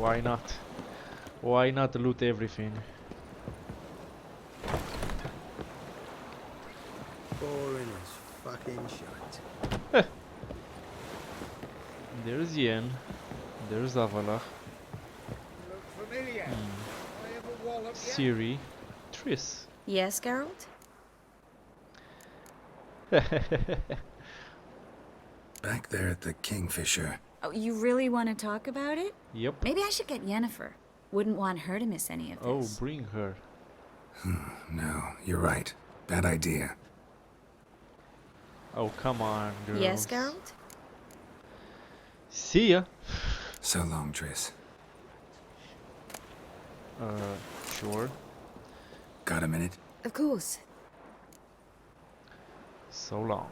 Why not? Why not loot everything? Boring as fucking shite. There's Yen. There's Avalach. Look familiar. I have a wallop yet? Ciri. Triss. Yes, Geralt? Back there at the Kingfisher. Oh, you really want to talk about it? Yep. Maybe I should get Yennefer. Wouldn't want her to miss any of Oh, this. bring her. No, you're right. Bad idea. Oh, come on, girls. Yes, Geralt? See ya. So long, Triss. Sure. Got a minute? Of course. So long.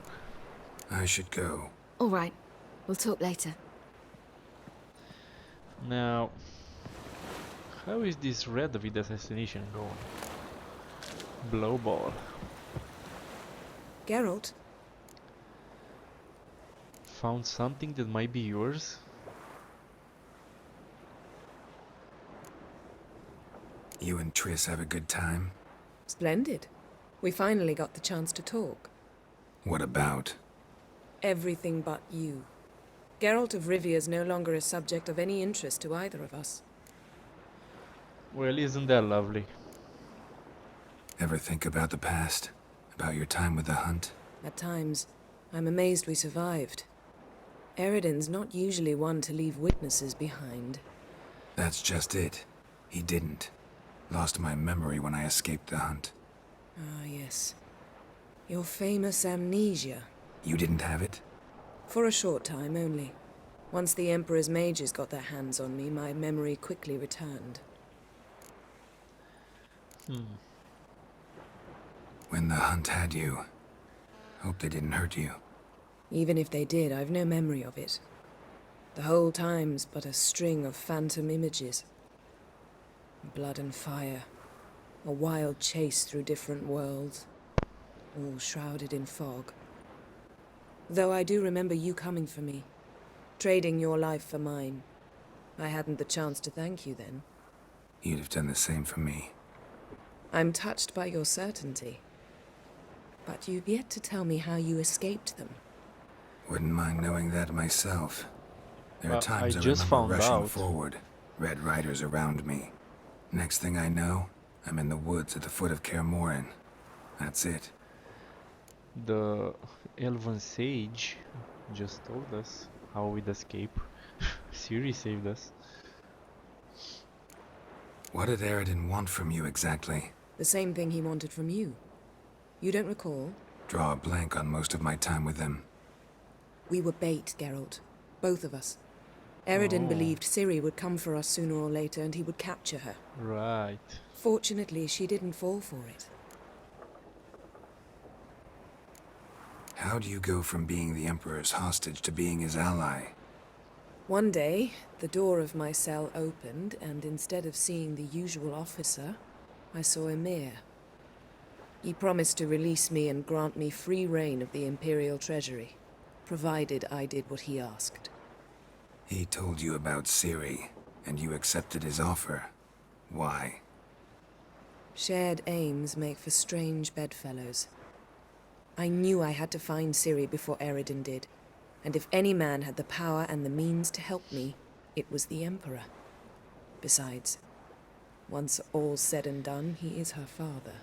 I should go. All right. We'll talk later. Now, how is this Red David assassination going? Blowball. Geralt? Found something that might be yours? You and Triss have a good time? Splendid. We finally got the chance to talk. What about? Everything but you. Geralt of Rivia is no longer a subject of any interest to either of us. Well, isn't that lovely? Ever think about the past? About your time with the hunt? At times, I'm amazed we survived. Eredin's not usually one to leave witnesses behind. That's just it. He didn't. Lost my memory when I escaped the hunt. Ah, yes. Your famous amnesia. You didn't have it? For a short time only. Once the Emperor's mages got their hands on me, my memory quickly returned. When the hunt had you, hope they didn't hurt you. Even if they did, I've no memory of it. The whole time's but a string of phantom images. Blood and fire. A wild chase through different worlds. All shrouded in fog. Though I do remember you coming for me. Trading your life for mine. I hadn't the chance to thank you then. You'd have done the same for me. I'm touched by your certainty. But you've yet to tell me how you escaped them. Wouldn't mind knowing that myself. There are Well, times I I just remember found rushing out. forward, red riders around me. Next thing I know, I'm in the woods at the foot of Kaer Morhen. That's it. The Elven Sage just told us how we'd escape. Ciri saved us. What did Eredin want from you exactly? The same thing he wanted from you. You don't recall? Draw a blank on most of my time with him. We were bait, Geralt. Both of us. Eredin believed Ciri would come for us sooner or later and he would capture her. Right. Fortunately, she didn't fall for it. How do you go from being the Emperor's hostage to being his ally? One day, the door of my cell opened, and instead of seeing the usual officer, I saw Emir. He promised to release me and grant me free reign of the Imperial Treasury, provided I did what he asked. He told you about Ciri, and you accepted his offer. Why? Shared aims make for strange bedfellows. I knew I had to find Ciri before Eredin did, and if any man had the power and the means to help me, it was the Emperor. Besides, once all's said and done, he is her father.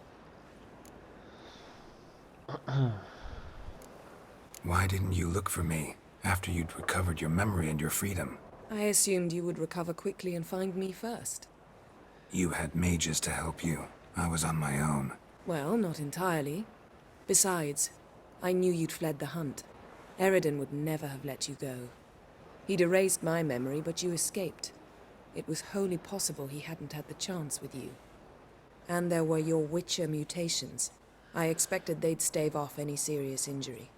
Why didn't you look for me after you'd recovered your memory and your freedom? I assumed you would recover quickly and find me first. You had mages to help you. I was on my own. Well, not entirely. Besides, I knew you'd fled the hunt. Eredin would never have let you go. He'd erased my memory, but you escaped. It was wholly possible he hadn't had the chance with you. And there were your Witcher mutations. I expected they'd stave off any serious injury.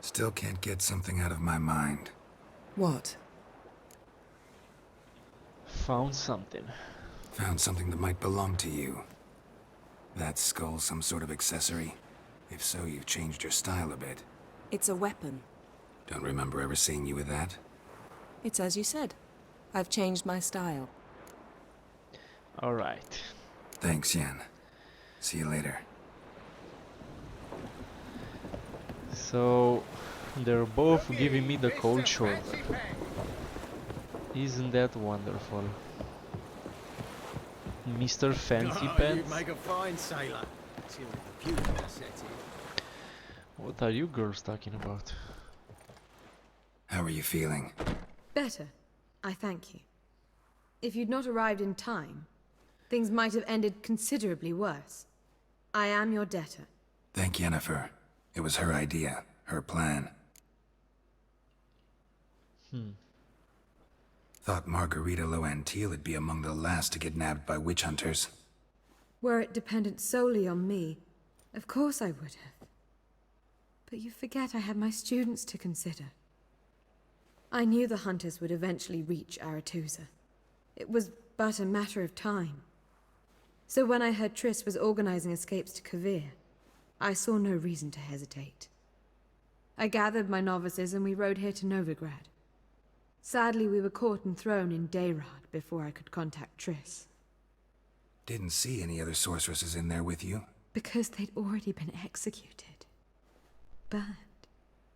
Still can't get something out of my mind. What? Found something. Found something that might belong to you. That skull some sort of accessory? If so, you've changed your style a bit. It's a weapon. Don't remember ever seeing you with that. It's as you said. I've changed my style. Alright. Thanks, Yen. See you later. So they're both Look giving me the Mr. cold shoulder. Fancy Pants. Isn't that wonderful? Mr. Fancy Oh, Pants? you'd make a fine sailor. Till the computer set in. What are you girls talking about? How are you feeling? Better, I thank you. If you'd not arrived in time, things might have ended considerably worse. I am your debtor. Thank Yennefer. It was her idea, her plan. Thought Margarita Loantile would be among the last to get nabbed by witch hunters. Were it dependent solely on me, of course I would have. But you forget I had my students to consider. I knew the hunters would eventually reach Aretusa. It was but a matter of time. So when I heard Triss was organizing escapes to Kavir, I saw no reason to hesitate. I gathered my novices and we rode here to Novigrad. Sadly, we were caught and thrown in Dayrad before I could contact Triss. Didn't see any other sorceresses in there with you. Because they'd already been executed. Burned.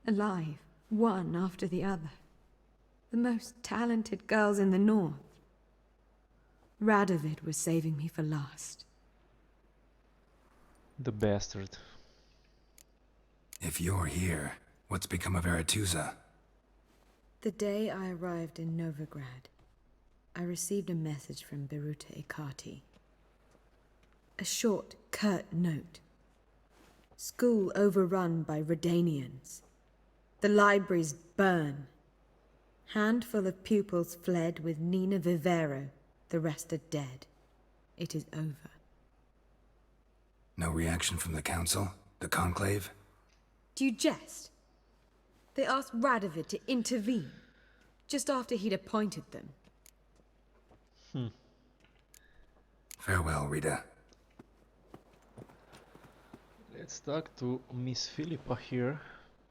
Alive. One after the other. The most talented girls in the north. Radovid was saving me for last. The bastard. If you're here, what's become of Aretusa? The day I arrived in Novigrad, I received a message from Beruta Ikati. A short, curt note. School overrun by Redanians. The libraries burn. Handful of pupils fled with Nina Vivero. The rest are dead. It is over. No reaction from the council? The conclave? Do you jest? They asked Radovid to intervene, just after he'd appointed them. Farewell, Rita. Let's talk to Miss Philippa here.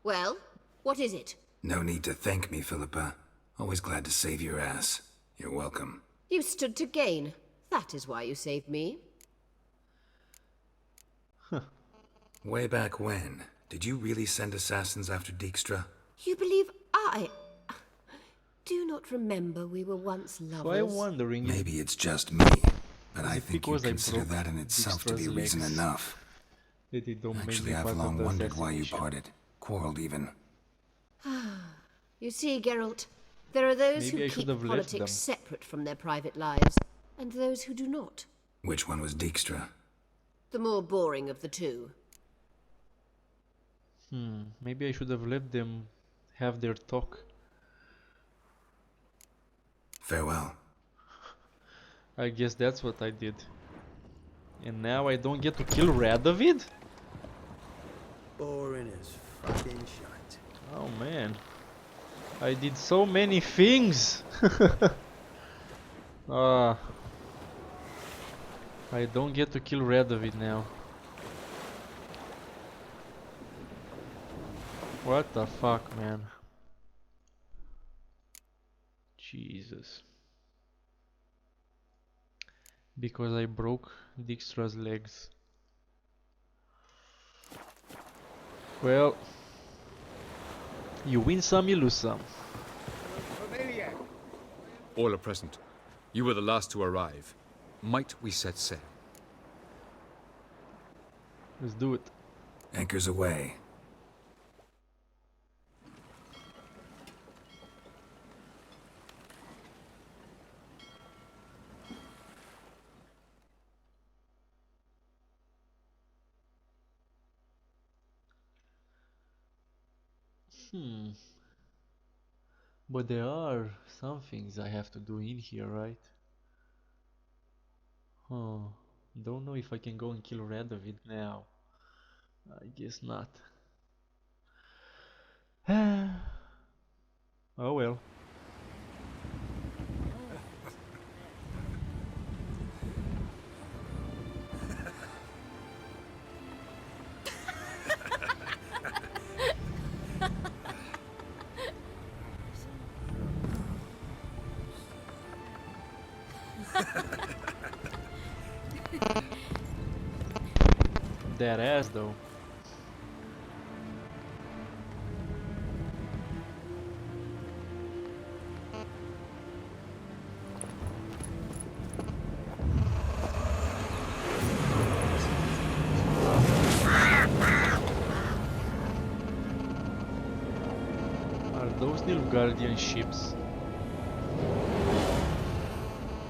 Well, what is it? No need to thank me, Philippa. Always glad to save your ass. You're welcome. You stood to gain. That is why you saved me. Way back when, did you really send assassins after Dijkstra? You believe I... Do not remember we were once lovers. So I'm wondering Maybe it's just me, but I it think you because I consider broke that in itself to be Dijkstra's reason legs enough. that they don't make Actually, me I've part of long the wondered why you assassination. parted. Quarreled even. You see, Geralt, there are those Maybe I who should keep have left politics them. separate from their private lives, and those who do not. Which one was Dijkstra? The more boring of the two. Maybe I should have let them have their talk. Farewell. I guess that's what I did. And now I don't get to kill Radovid? Boring as fucking shite. Oh man. I did so many things! Ah. I don't get to kill Radovid now. What the fuck, man? Jesus. Because I broke Dijkstra's legs. Well, you win some, you lose some. Look familiar. All are present. You were the last to arrive. Might we set sail? Let's do it. Anchors away. But there are some things I have to do in here, right? Huh. Don't know if I can go and kill Radovid now. I guess not. Oh well. That ass though. Are those Nilfgaardian ships?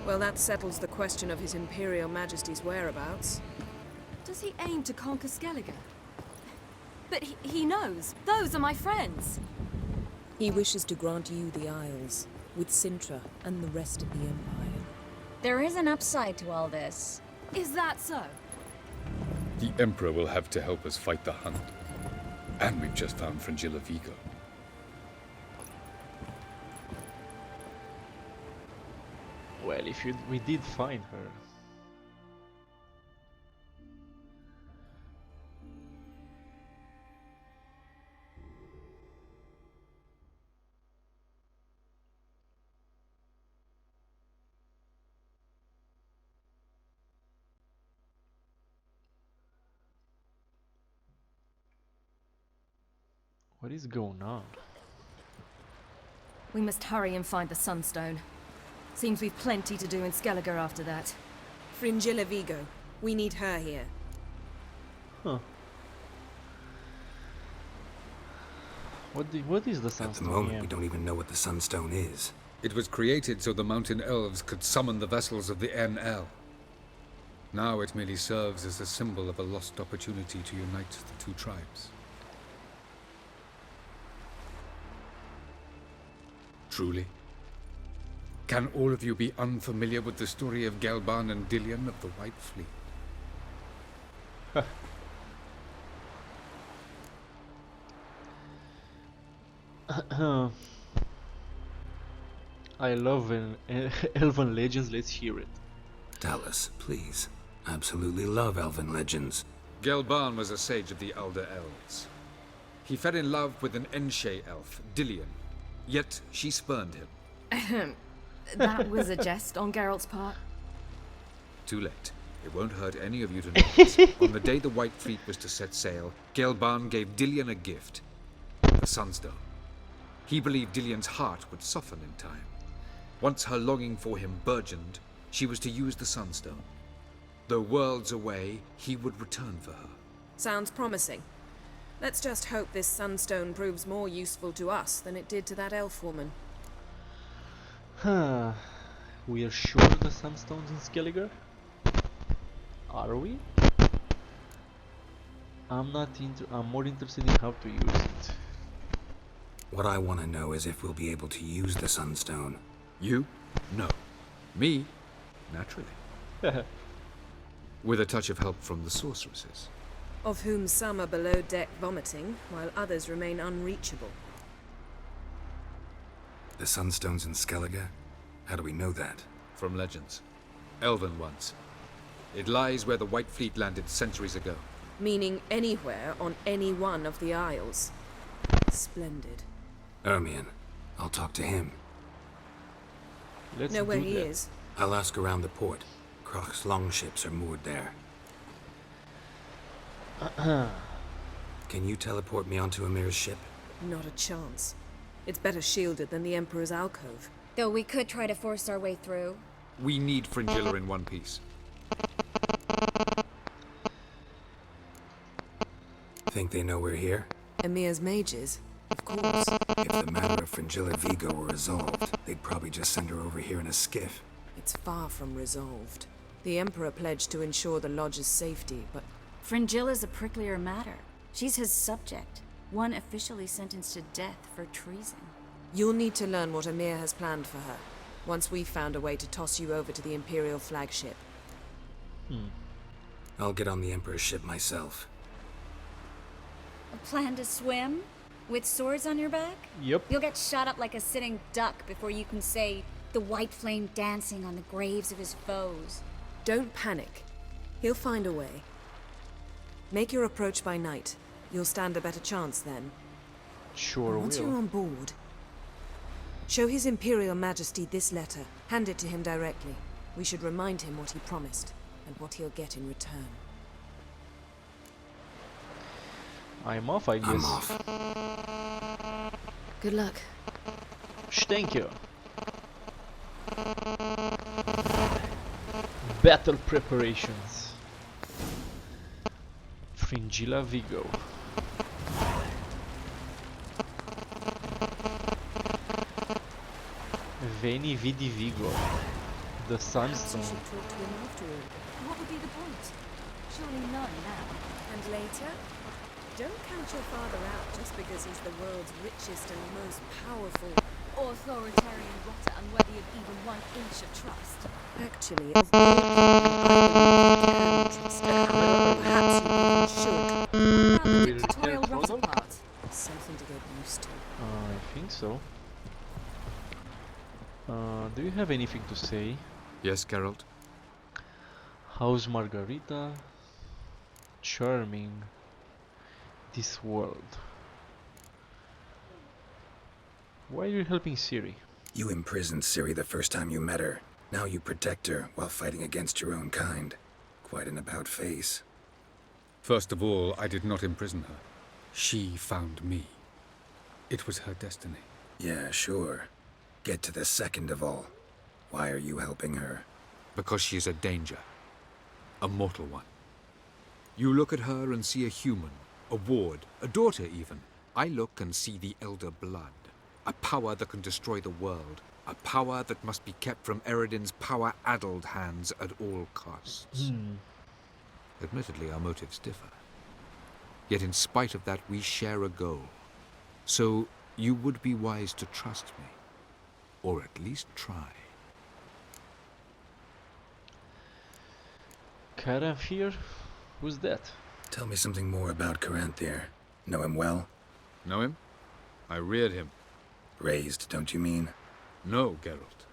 Well, that settles the question of His Imperial Majesty's whereabouts. Does he aim to conquer Skellige? But he knows. Those are my friends. He wishes to grant you the Isles, with Sintra and the rest of the Empire. There is an upside to all this. Is that so? The Emperor will have to help us fight the Hunt. And we've just found Fringilla Vigo. Well, if we did find her. What is going on? We must hurry and find the Sunstone. Seems we've plenty to do in Skellige after that. Fringilla Vigo. We need her here. Huh. What is the Sunstone? At the moment, we don't even know what the Sunstone is. It was created so the Mountain Elves could summon the vessels of the NL. Now it merely serves as a symbol of a lost opportunity to unite the two tribes. Truly? Can all of you be unfamiliar with the story of Gelban and Dillion of the White Fleet? I love elven legends. Let's hear it. Tell us, please. Absolutely love elven legends. Gelban was a sage of the Elder Elves. He fell in love with an Enshe elf, Dillion, yet she spurned him. That was a jest on Geralt's part. Too late. It won't hurt any of you to know this. On the day the White Fleet was to set sail, Gelban gave Dillion a gift. The Sunstone. He believed Dillion's heart would soften in time. Once her longing for him burgeoned, she was to use the Sunstone. Though worlds away, he would return for her. Sounds promising. Let's just hope this Sunstone proves more useful to us than it did to that elf woman. We are sure the Sunstone's in Skellige? Are we? I'm more interested in how to use it. What I want to know is if we'll be able to use the Sunstone. You? No. Me? Naturally. With a touch of help from the sorceresses. Of whom some are below deck vomiting, while others remain unreachable. The Sunstone's in Skellige? How do we know that? From legends. Elven ones. It lies where the White Fleet landed centuries ago. Meaning anywhere on any one of the Isles. Splendid. Ermion. I'll talk to him. Let's Know where do he that. is? I'll ask around the port. Croc's longships are moored there. Can you teleport me onto Amir's ship? Not a chance. It's better shielded than the Emperor's alcove. Though we could try to force our way through. We need Fringilla in one piece. Think they know we're here? Emir's mages? Of course. If the matter of Fringilla Vigo were resolved, they'd probably just send her over here in a skiff. It's far from resolved. The Emperor pledged to ensure the Lodge's safety, but Fringilla's a pricklier matter. She's his subject, one officially sentenced to death for treason. you'll need to learn what Emir has planned for her, once we've found a way to toss you over to the Imperial flagship. I'll get on the Emperor's ship myself. A plan to swim? With swords on your back? Yep. You'll get shot up like a sitting duck before you can say the white flame dancing on the graves of his foes. Don't panic. He'll find a way. Make your approach by night. You'll stand a better chance then. Sure Once will. you're on board, show His Imperial Majesty this letter. Hand it to him directly. We should remind him what he promised, and what he'll get in return. I'm off, I guess. I'm off. Good luck. Thank you. Battle preparations. Fringilla Vigo. Veni Vidi Vigo. The Perhaps you Sunstone. should talk to him afterward. What would be the point? Surely none now. And later? Don't count your father out just because he's the world's richest and most powerful. Authoritarian rotter unworthy of even 1 inch of trust. Actually, of all people, I believe you can trust him. Perhaps you even should. What about the Will dictatorial it rotter follow? part? Something to get used to. I think so. Do you have anything to say? Yes, Geralt? How's Margarita? Charming. This world. Why are you helping Ciri? You imprisoned Ciri the first time you met her. Now you protect her while fighting against your own kind. Quite an about face. First of all, I did not imprison her. She found me. It was her destiny. Yeah, sure. Get to the second of all. Why are you helping her? Because she is a danger. A mortal one. You look at her and see a human, a ward, a daughter even. I look and see the Elder Blood. A power that can destroy the world. A power that must be kept from Eredin's power-addled hands at all costs. Admittedly, our motives differ. Yet in spite of that, we share a goal. So you would be wise to trust me. Or at least try. Caranthir? Who's that? Tell me something more about Caranthir. Know him well? Know him? I reared him. Raised, don't you mean? No, Geralt.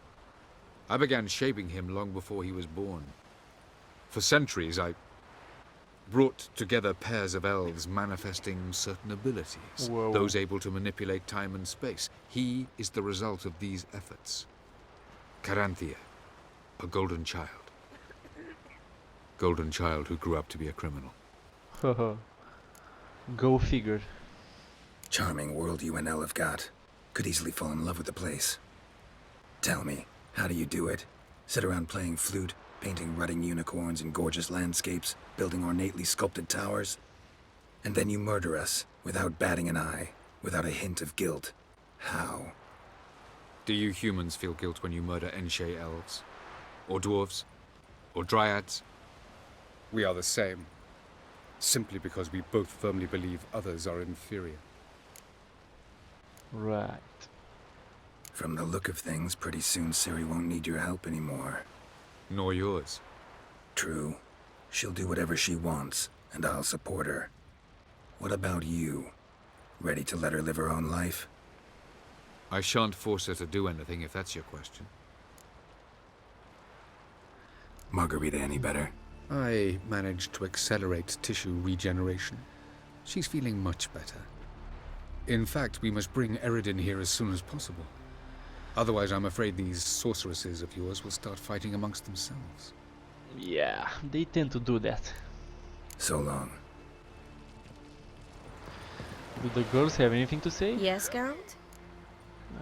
I began shaping him long before he was born. For centuries, I brought together pairs of elves manifesting certain abilities. Whoa. Those able to manipulate time and space. He is the result of these efforts. Caranthir, a golden child. Golden child who grew up to be a criminal. Haha. Go figure. Charming world you and Elle have got. Could easily fall in love with the place. Tell me, how do you do it? Sit around playing flute, painting rutting unicorns in gorgeous landscapes, building ornately sculpted towers? And then you murder us, without batting an eye, without a hint of guilt. How? Do you humans feel guilt when you murder Enshe elves? Or dwarves? Or dryads? We are the same. Simply because we both firmly believe others are inferior. Right. From the look of things, pretty soon Ciri won't need your help anymore. Nor yours. True. She'll do whatever she wants, and I'll support her. What about you? Ready to let her live her own life? I shan't force her to do anything if that's your question. Margarita any better? I managed to accelerate tissue regeneration. She's feeling much better. In fact, we must bring Eredin here as soon as possible. Otherwise, I'm afraid these sorceresses of yours will start fighting amongst themselves. Yeah, they tend to do that. So long. Do the girls have anything to say? Yes, Geralt?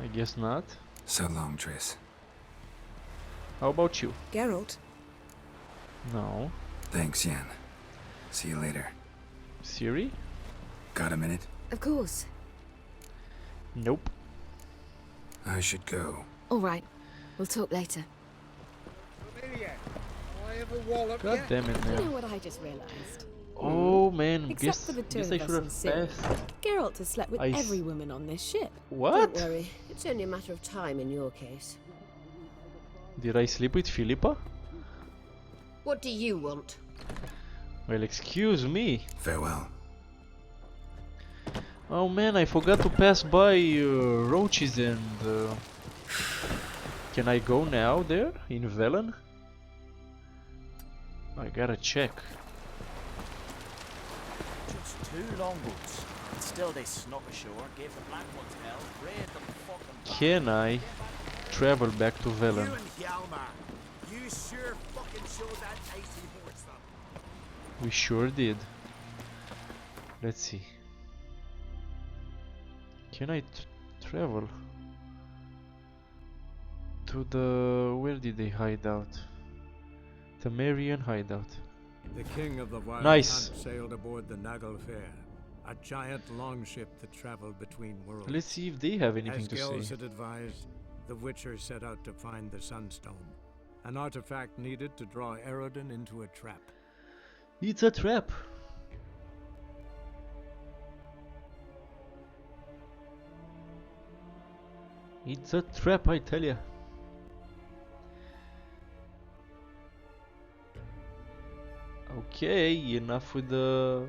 I guess not. So long, Triss. How about you? Geralt? No. Thanks, Yen. See you later. Ciri? Got a minute? Of course. Nope. I should go. All right. We'll talk later. Familiar. I have a wallop God yet? damn it, You know man. what I just realized? Oh man, Except guess, for the two guess I of should us in have Syria. passed. Geralt has slept with I s- every woman on this ship. What? Don't worry, it's only a matter of time in your case. Did I sleep with Philippa? What do you want? Well, excuse me. Farewell. Oh man, I forgot to pass by roaches and... Can I go now there, in Velen? I gotta check. Just 2 longboats. And still they snuck ashore, gave the black ones hell, raided them fucking back. Can I travel back to You Velen? and Hjalmar, You sure fucking showed that icy horse up. We sure did. Let's see. Can I travel to the... where did they hide out? The Marian hideout. The king of the wild Nice. hunt sailed aboard the Naglfair, a giant longship that traveled between worlds. Let's see if they have anything As to Gels say. had advised, the Witcher set out to find the Sunstone, an artifact needed to draw Erodin into a trap. It's a trap. It's a trap, I tell ya. Okay, enough with the...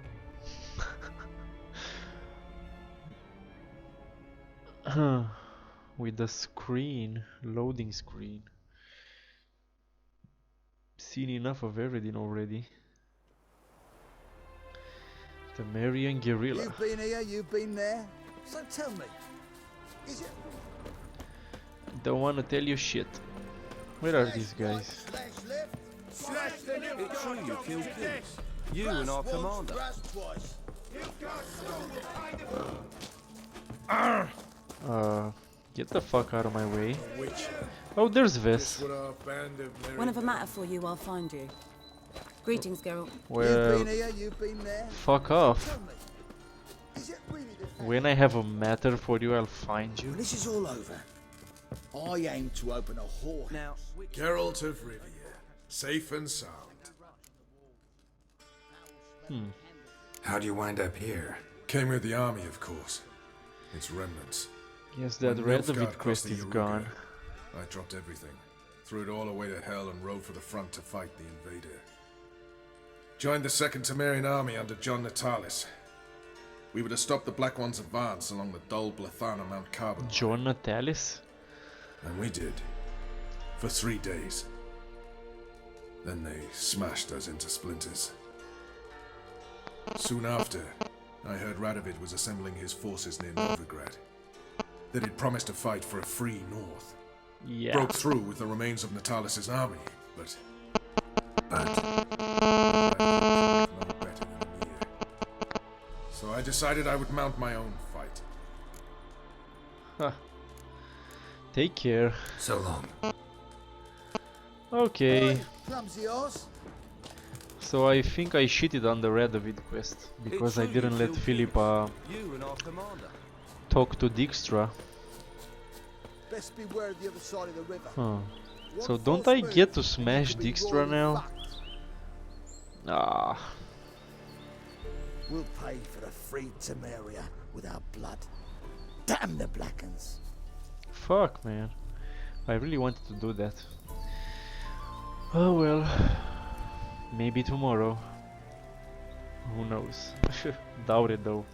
with the screen, loading screen. Seen enough of everything already. The Marian Guerrilla. You've been here, you've been there. So tell me, is it Don't wanna tell you shit. Where are these guys? slash left? Slash the new It's true you killed kings. You Thrust and our once, commander. thrust twice. Get the fuck out of my way. Oh, there's Ves. Whenever matter for you, I'll find you. Greetings, Geralt. You've Well, been here, you've been there. fuck off. Tell me, is it really the fact When I have a matter for you, I'll find you. when this is all over, I aim to open a whore. Now, which Geralt of Rivia, safe and sound. How'd you wind up here? Came with the army, of course. Its remnants. Yes, that When red Nilfgaard of it crossed quest the is Yaruga, gone. I dropped everything, threw it all away to hell and rode for the front to fight the invader. Joined the Second Temerian army under John Natalis. We were to stop the Black One's advance along the Dol Blathana Mount Carbon. John Natalis? And we did. For 3 days. Then they smashed us into splinters. Soon after, I heard Radovid was assembling his forces near Novigrad. That he'd promised to fight for a free north. Yeah. Broke through with the remains of Natalis' army, but no better than Emir. So I decided I would mount my own fight. Huh. Take care. So long. Okay. Clumsy horse. So I think I shitted on the Radovid quest because I didn't let Philippa you and our commander. talk to Dijkstra. Best beware the other side of the river. Huh. So One don't false I move get to and you smash could be Dijkstra royally now? fucked. Ah. We'll pay for the freed Temeria with our blood. Damn the Blackens. Fuck, man. I really wanted to do that. Oh well. Maybe tomorrow. Who knows? Doubt it though.